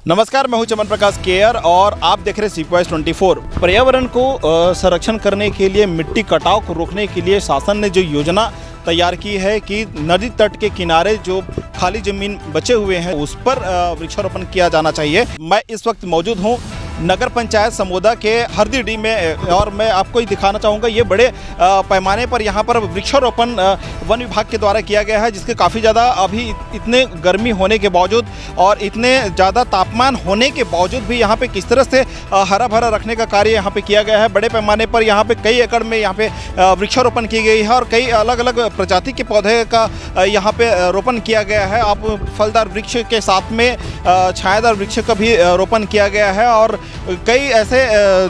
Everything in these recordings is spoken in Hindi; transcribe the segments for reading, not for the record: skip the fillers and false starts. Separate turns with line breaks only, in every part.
नमस्कार, मैं हूं चमन प्रकाश केयर और आप देख रहे हैं सीपीवाइज 24। पर्यावरण को संरक्षण करने के लिए, मिट्टी कटाव को रोकने के लिए शासन ने जो योजना तैयार की है कि नदी तट के किनारे जो खाली जमीन बचे हुए हैं उस पर वृक्षारोपण किया जाना चाहिए। मैं इस वक्त मौजूद हूं नगर पंचायत समोदा के हरदीडी में और मैं आपको ही दिखाना चाहूँगा ये बड़े पैमाने पर यहाँ पर वृक्षारोपण वन विभाग के द्वारा किया गया है, जिसके काफ़ी ज़्यादा अभी इतने गर्मी होने के बावजूद और इतने ज़्यादा तापमान होने के बावजूद भी यहाँ पे किस तरह से हरा भरा रखने का कार्य यहाँ पे किया गया है। बड़े पैमाने पर यहाँ पे कई एकड़ में यहाँ पे वृक्षारोपण की गई है और कई अलग अलग प्रजाति के पौधे का यहाँ पे रोपण किया गया है। आप फलदार वृक्ष के साथ में छायादार वृक्ष का भी रोपण किया गया है और कई ऐसे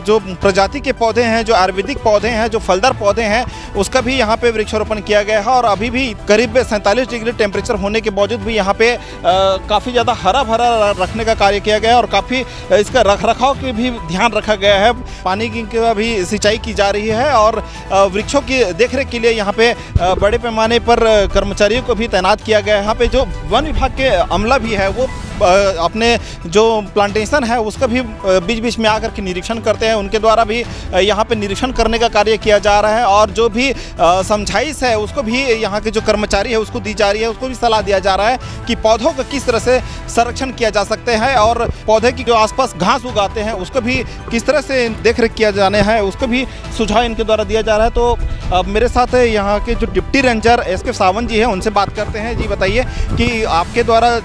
जो प्रजाति के पौधे हैं, जो आयुर्वेदिक पौधे हैं, जो फलदार पौधे हैं, उसका भी यहाँ पे वृक्षारोपण किया गया है। और अभी भी करीब 47 डिग्री टेम्परेचर होने के बावजूद भी यहाँ पे काफ़ी ज़्यादा हरा भरा रखने का कार्य किया गया है और काफ़ी इसका रखरखाव की भी ध्यान रखा गया है। पानी की भी सिंचाई की जा रही है और वृक्षों की देखरेख के लिए यहाँ पे बड़े पैमाने पर कर्मचारियों को भी तैनात किया गया है। यहाँ पे जो वन विभाग के अमला भी है वो अपने जो प्लांटेशन है उसका भी बीच बीच में आकर के निरीक्षण करते हैं। उनके द्वारा भी यहाँ पे निरीक्षण करने का कार्य किया जा रहा है और जो भी समझाइश है उसको भी यहाँ के जो कर्मचारी है उसको दी जा रही है। उसको भी सलाह दिया जा रहा है कि पौधों का किस तरह से संरक्षण किया जा सकते हैं और पौधे की जो आसपास घास उगाते हैं उसको भी किस तरह से देखरेख किया जाने है, उसको भी सुझाव इनके द्वारा दिया जा रहा है। तो मेरे साथ यहाँ के जो डिप्टी रेंजर एस.के. सावंत जी हैं, उनसे बात करते हैं। जी बताइए कि आपके द्वारा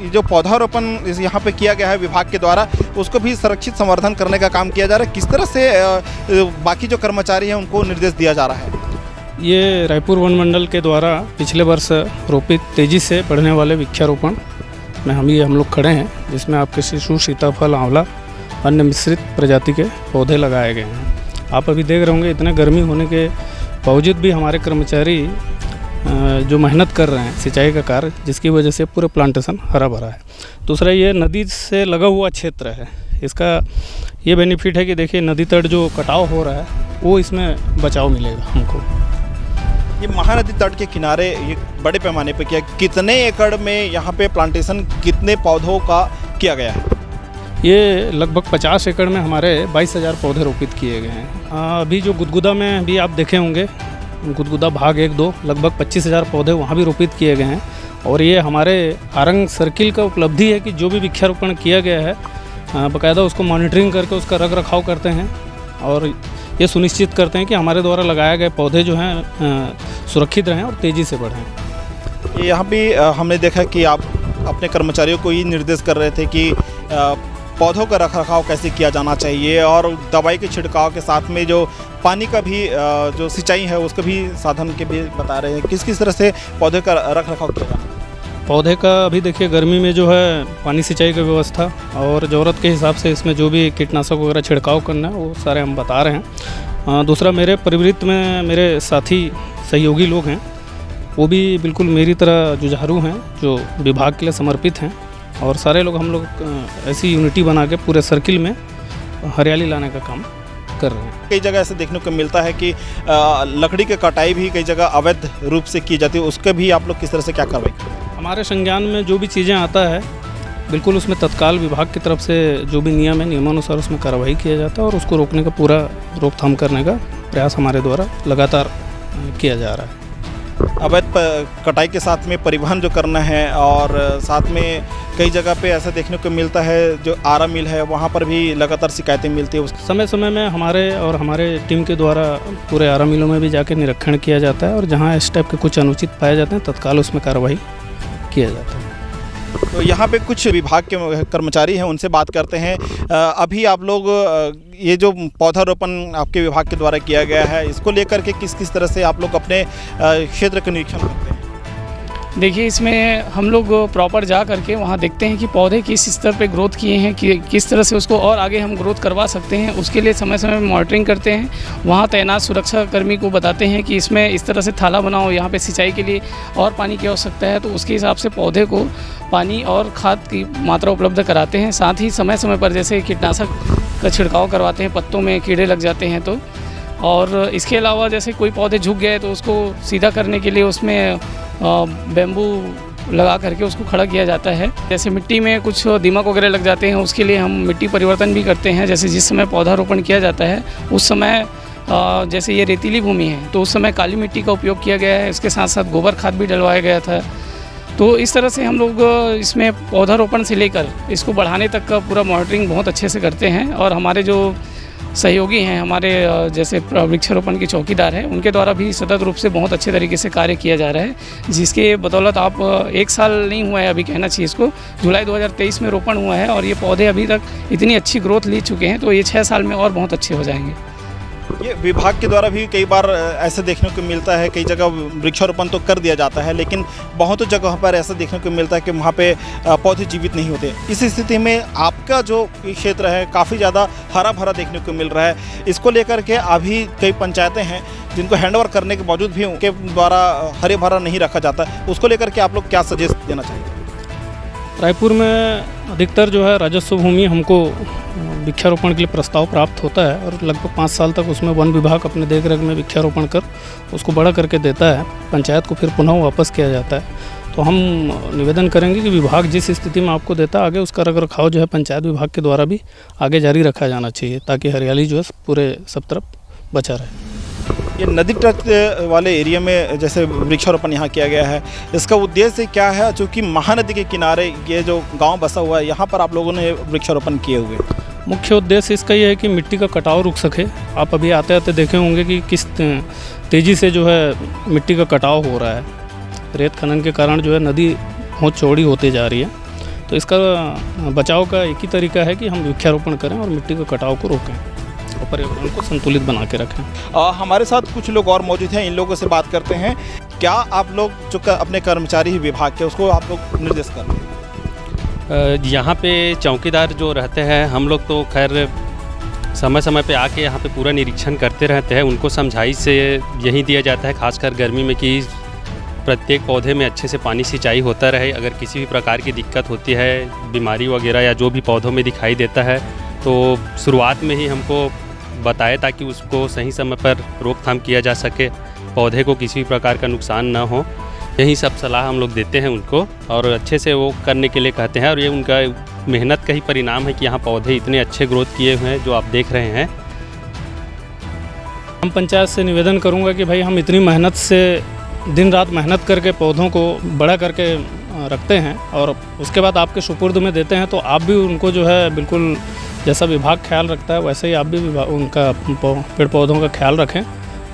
जो पौधारोपण यहाँ पे किया गया है विभाग के द्वारा, उसको भी संरक्षित संवर्धन करने का काम किया जा रहा है, किस तरह से बाकी जो कर्मचारी हैं उनको निर्देश दिया जा रहा है?
ये रायपुर वन मंडल के द्वारा पिछले वर्ष रोपित तेज़ी से बढ़ने वाले वृक्षारोपण में हम लोग खड़े हैं, जिसमें आपके शिशु, सीताफल, आंवला, अन्य मिश्रित प्रजाति के पौधे लगाए गए हैं। आप अभी देख रहे होंगे इतने गर्मी होने के बावजूद भी हमारे कर्मचारी जो मेहनत कर रहे हैं सिंचाई का कार्य, जिसकी वजह से पूरे प्लांटेशन हरा भरा है। दूसरा, ये नदी से लगा हुआ क्षेत्र है, इसका ये बेनिफिट है कि देखिए नदी तट जो कटाव हो रहा है वो इसमें बचाव मिलेगा हमको।
ये महानदी तट के किनारे ये बड़े पैमाने पे किया, कितने एकड़ में यहाँ पे प्लांटेशन, कितने पौधों का किया गया है?
ये लगभग 50 एकड़ में हमारे 22,000 पौधे रोपित किए गए हैं। अभी जो गुदगुदा में भी आप देखे होंगे, गुदगुदा भाग 1-2 लगभग 25,000 पौधे वहाँ भी रोपित किए गए हैं। और ये हमारे आरंग सर्किल का उपलब्धि है कि जो भी वृक्षारोपण किया गया है बाकायदा उसको मॉनिटरिंग करके उसका रख रखाव करते हैं और ये सुनिश्चित करते हैं कि हमारे द्वारा लगाए गए पौधे जो हैं सुरक्षित रहें और तेज़ी से बढ़ें।
यहाँ भी हमने देखा कि आप अपने कर्मचारियों को ये निर्देश कर रहे थे कि पौधों का रखरखाव कैसे किया जाना चाहिए और दवाई के छिड़काव के साथ में जो पानी का भी जो सिंचाई है उसका भी साधन के भी बता रहे हैं। किस किस तरह से पौधे का रखरखाव किया जाए?
पौधे का अभी देखिए गर्मी में जो है पानी सिंचाई की व्यवस्था और ज़रूरत के हिसाब से इसमें जो भी कीटनाशक वगैरह छिड़काव करना है वो सारे हम बता रहे हैं। दूसरा, मेरे परिवृत्त में मेरे साथी सहयोगी लोग हैं, वो भी बिल्कुल मेरी तरह जुझारू हैं, जो विभाग के लिए समर्पित हैं और सारे लोग हम लोग ऐसी यूनिटी बना के पूरे सर्किल में हरियाली लाने का काम कर रहे हैं।
कई जगह ऐसे देखने को मिलता है कि लकड़ी की कटाई भी कई जगह अवैध रूप से की जाती है, उसके भी आप लोग किस तरह से क्या कार्रवाई करते हैं?
हमारे संज्ञान में जो भी चीज़ें आता है बिल्कुल उसमें तत्काल विभाग की तरफ से जो भी नियम है नियमानुसार उसमें कार्रवाई किया जाता है और उसको रोकने का पूरा रोकथाम करने का प्रयास हमारे द्वारा लगातार किया जा रहा है।
अवैध कटाई के साथ में परिवहन जो करना है और साथ में कई जगह पे ऐसा देखने को मिलता है जो आरा मिल है वहाँ पर भी लगातार शिकायतें मिलती है। उस
समय समय में हमारे टीम के द्वारा पूरे आरा मिलों में भी जाकर निरीक्षण किया जाता है और जहाँ इस टाइप के कुछ अनुचित पाए जाते हैं तत्काल उसमें कार्रवाई किया जाता है।
तो यहाँ पे कुछ विभाग के कर्मचारी हैं, उनसे बात करते हैं। अभी आप लोग ये जो पौधारोपण आपके विभाग के द्वारा किया गया है, इसको लेकर के किस किस तरह से आप लोग अपने क्षेत्र का निरीक्षण करते हैं?
देखिए, इसमें हम लोग प्रॉपर जा करके वहाँ देखते हैं कि पौधे किस स्तर पे ग्रोथ किए हैं, कि किस तरह से उसको और आगे हम ग्रोथ करवा सकते हैं। उसके लिए समय समय में मॉनिटरिंग करते हैं। वहाँ तैनात सुरक्षा कर्मी को बताते हैं कि इसमें इस तरह से थाला बनाओ, यहाँ पे सिंचाई के लिए और पानी की आवश्यकता है, तो उसके हिसाब से पौधे को पानी और खाद की मात्रा उपलब्ध कराते हैं। साथ ही समय समय पर जैसे कीटनाशक का छिड़काव करवाते हैं, पत्तों में कीड़े लग जाते हैं तो। और इसके अलावा जैसे कोई पौधे झुक गए तो उसको सीधा करने के लिए उसमें बैम्बू लगा करके उसको खड़ा किया जाता है। जैसे मिट्टी में कुछ दीमक वगैरह लग जाते हैं, उसके लिए हम मिट्टी परिवर्तन भी करते हैं। जैसे जिस समय पौधारोपण किया जाता है उस समय जैसे ये रेतीली भूमि है तो उस समय काली मिट्टी का उपयोग किया गया है, इसके साथ साथ गोबर खाद भी डलवाया गया था। तो इस तरह से हम लोग इसमें पौधारोपण से लेकर इसको बढ़ाने तक का पूरा मॉनिटरिंग बहुत अच्छे से करते हैं। और हमारे जो सहयोगी हैं, हमारे जैसे वृक्षारोपण के चौकीदार हैं, उनके द्वारा भी सतत रूप से बहुत अच्छे तरीके से कार्य किया जा रहा है, जिसके बदौलत आप 1 साल नहीं हुआ है अभी कहना चाहिए इसको, जुलाई 2023 में रोपण हुआ है और ये पौधे अभी तक इतनी अच्छी ग्रोथ ले चुके हैं तो ये 6 साल में और बहुत अच्छे हो जाएंगे।
ये विभाग के द्वारा भी कई बार ऐसे देखने को मिलता है, कई जगह वृक्षारोपण तो कर दिया जाता है लेकिन बहुत जगह पर ऐसा देखने को मिलता है कि वहाँ पे पौधे जीवित नहीं होते। इस स्थिति में आपका जो क्षेत्र है काफ़ी ज़्यादा हरा भरा देखने को मिल रहा है, इसको लेकर के अभी कई पंचायतें हैं जिनको हैंडओवर करने के बावजूद भी उनके द्वारा हरे भरा नहीं रखा जाता, उसको लेकर के आप लोग क्या सजेस्ट देना चाहेंगे?
रायपुर में अधिकतर जो है राजस्व भूमि हमको वृक्षारोपण के लिए प्रस्ताव प्राप्त होता है और लगभग 5 साल तक उसमें वन विभाग अपने देखरेख में वृक्षारोपण कर उसको बड़ा करके देता है, पंचायत को फिर पुनः वापस किया जाता है। तो हम निवेदन करेंगे कि विभाग जिस स्थिति में आपको देता है आगे उसका रख रखाव जो है पंचायत विभाग के द्वारा भी आगे जारी रखा जाना चाहिए ताकि हरियाली जो है पूरे सब तरफ बचा रहे।
ये नदी तट वाले एरिया में जैसे वृक्षारोपण यहाँ किया गया है, इसका उद्देश्य क्या है? चूँकि महानदी के किनारे ये जो गांव बसा हुआ है यहाँ पर आप लोगों ने वृक्षारोपण किए हुए,
मुख्य उद्देश्य इसका ये है कि मिट्टी का कटाव रुक सके। आप अभी आते आते देखे होंगे कि किस तेज़ी से जो है मिट्टी का कटाव हो रहा है, रेत खनन के कारण जो है नदी बहुत चौड़ी होती जा रही है। तो इसका बचाव का एक ही तरीका है कि हम वृक्षारोपण करें और मिट्टी का कटाव को रोकें और पर्यावरण को संतुलित बना के रखें।
हमारे साथ कुछ लोग और मौजूद हैं, इन लोगों से बात करते हैं। क्या आप लोग जो अपने कर्मचारी ही विभाग के उसको आप लोग निर्देश करते हैं?
यहाँ पे चौकीदार जो रहते हैं हम लोग तो खैर समय समय पे आके यहाँ पे पूरा निरीक्षण करते रहते हैं। उनको समझाइश से यही दिया जाता है खासकर गर्मी में कि प्रत्येक पौधे में अच्छे से पानी सिंचाई होता रहे। अगर किसी भी प्रकार की दिक्कत होती है, बीमारी वगैरह या जो भी पौधों में दिखाई देता है तो शुरुआत में ही हमको बताए ताकि उसको सही समय पर रोकथाम किया जा सके, पौधे को किसी भी प्रकार का नुकसान ना हो। यही सब सलाह हम लोग देते हैं उनको और अच्छे से वो करने के लिए कहते हैं। और ये उनका मेहनत का ही परिणाम है कि यहाँ पौधे इतने अच्छे ग्रोथ किए हुए हैं जो आप देख रहे हैं।
हम पंचायत से निवेदन करूँगा कि भाई हम इतनी मेहनत से दिन रात मेहनत करके पौधों को बड़ा करके रखते हैं और उसके बाद आपके सुपुर्द में देते हैं, तो आप भी उनको जो है बिल्कुल जैसा विभाग ख्याल रखता है वैसे ही आप भी उनका पेड़ पौधों का ख्याल रखें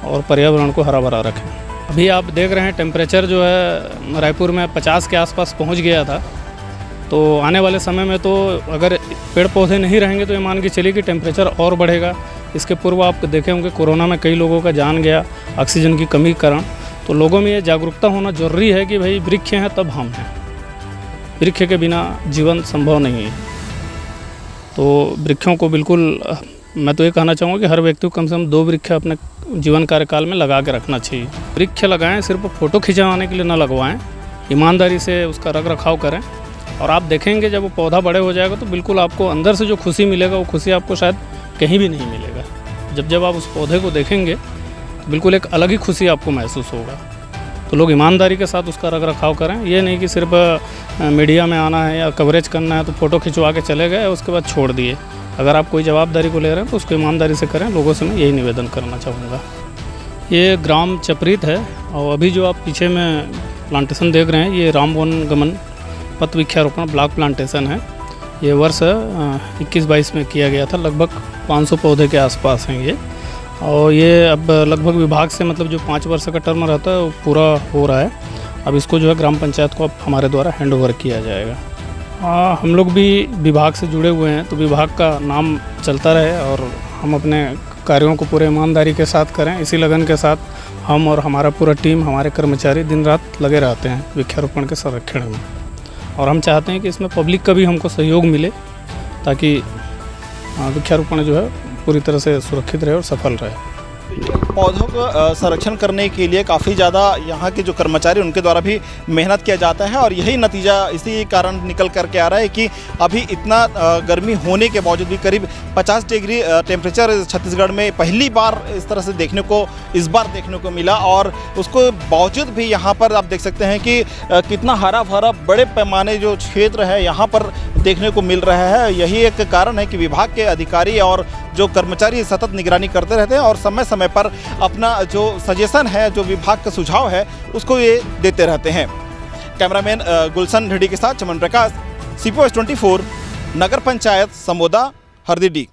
और पर्यावरण को हरा भरा रखें। अभी आप देख रहे हैं टेम्परेचर जो है रायपुर में 50 के आसपास पहुंच गया था, तो आने वाले समय में तो अगर पेड़ पौधे नहीं रहेंगे तो ये मान के चलिए कि टेम्परेचर और बढ़ेगा। इसके पूर्व आप देखे होंगे कोरोना में कई लोगों का जान गया ऑक्सीजन की कमी के कारण। तो लोगों में ये जागरूकता होना जरूरी है कि भाई वृक्ष हैं तब हम हैं, वृक्ष के बिना जीवन संभव नहीं है। तो वृक्षों को बिल्कुल मैं तो ये कहना चाहूँगा कि हर व्यक्ति को कम से कम 2 वृक्ष अपने जीवन कार्यकाल में लगा के रखना चाहिए। वृक्ष लगाएं, सिर्फ फ़ोटो खिंचवाने के लिए ना लगवाएं, ईमानदारी से उसका रख रखाव करें और आप देखेंगे जब वो पौधा बड़े हो जाएगा तो बिल्कुल आपको अंदर से जो खुशी मिलेगा वो खुशी आपको शायद कहीं भी नहीं मिलेगा। जब आप उस पौधे को देखेंगे तो बिल्कुल एक अलग ही खुशी आपको महसूस होगा। तो लोग ईमानदारी के साथ उसका रख रखाव करें, ये नहीं कि सिर्फ मीडिया में आना है या कवरेज करना है तो फ़ोटो खिंचवा के चले गए उसके बाद छोड़ दिए। अगर आप कोई जवाबदारी को ले रहे हैं तो उसको ईमानदारी से करें। लोगों से मैं यही निवेदन करना चाहूँगा। ये ग्राम चपरीत है और अभी जो आप पीछे में प्लांटेशन देख रहे हैं ये राम वन गमन पथ वृक्षारोपण ब्लॉक प्लांटेशन है। ये वर्ष 21-22 में किया गया था। लगभग 500 पौधे के आसपास हैं ये, और ये अब लगभग विभाग से मतलब जो 5 वर्ष का टर्म रहता है वो पूरा हो रहा है। अब इसको जो है ग्राम पंचायत को अब हमारे द्वारा हैंडओवर किया जाएगा। हम लोग भी विभाग से जुड़े हुए हैं तो विभाग का नाम चलता रहे और हम अपने कार्यों को पूरे ईमानदारी के साथ करें। इसी लगन के साथ हम और हमारा पूरा टीम, हमारे कर्मचारी दिन रात लगे रहते हैं वृक्षारोपण के संरक्षण में, और हम चाहते हैं कि इसमें पब्लिक का भी हमको सहयोग मिले ताकि वृक्षारोपण जो है पूरी तरह से सुरक्षित रहे और सफल रहे।
पौधों को संरक्षण करने के लिए काफ़ी ज़्यादा यहाँ के जो कर्मचारी उनके द्वारा भी मेहनत किया जाता है और यही नतीजा इसी कारण निकल करके आ रहा है कि अभी इतना गर्मी होने के बावजूद भी करीब 50 डिग्री टेम्परेचर छत्तीसगढ़ में पहली बार इस तरह से इस बार देखने को मिला। और उसको बावजूद भी यहाँ पर आप देख सकते हैं कि कितना हरा भरा बड़े पैमाने जो क्षेत्र है यहाँ पर देखने को मिल रहा है। यही एक कारण है कि विभाग के अधिकारी और जो कर्मचारी सतत निगरानी करते रहते हैं और समय समय पर अपना जो सजेशन है, जो विभाग का सुझाव है, उसको ये देते रहते हैं। कैमरामैन गुलशन ढेड़ी के साथ चमन प्रकाश, CPO 24, नगर पंचायत समोदा, हरदीडी।